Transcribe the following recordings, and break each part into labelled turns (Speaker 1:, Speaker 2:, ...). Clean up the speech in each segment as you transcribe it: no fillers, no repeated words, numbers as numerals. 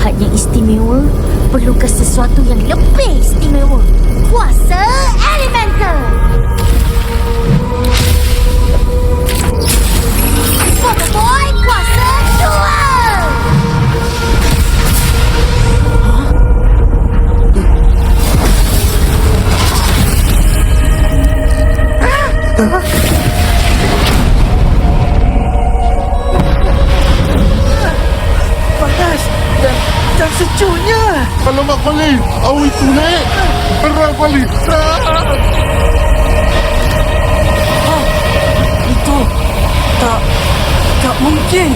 Speaker 1: jahat yang istimewa perlukan sesuatu yang lebih istimewa. Kuasa elemental. Boboiboy kuasa 2.
Speaker 2: Panas dan sejuknya.
Speaker 3: Alamak balik. Awi itu naik. Perang balik.
Speaker 2: Itu tak mungkin.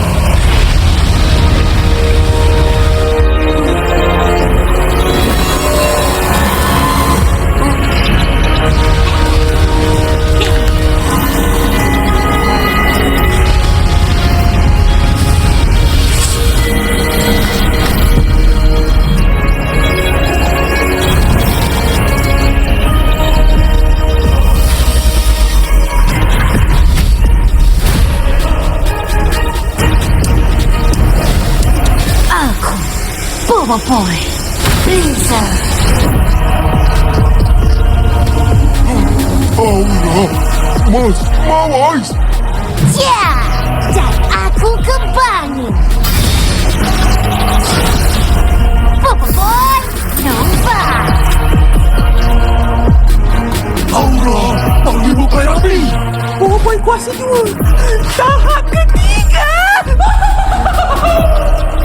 Speaker 1: Boboiboy.Eza.
Speaker 3: Aura. Mas, mawas.
Speaker 1: Ya, dan aku kembali. Boboiboy nombor.
Speaker 3: Aura, panggil bukai api.
Speaker 2: Boboiboy kuasa 2. Tahap ke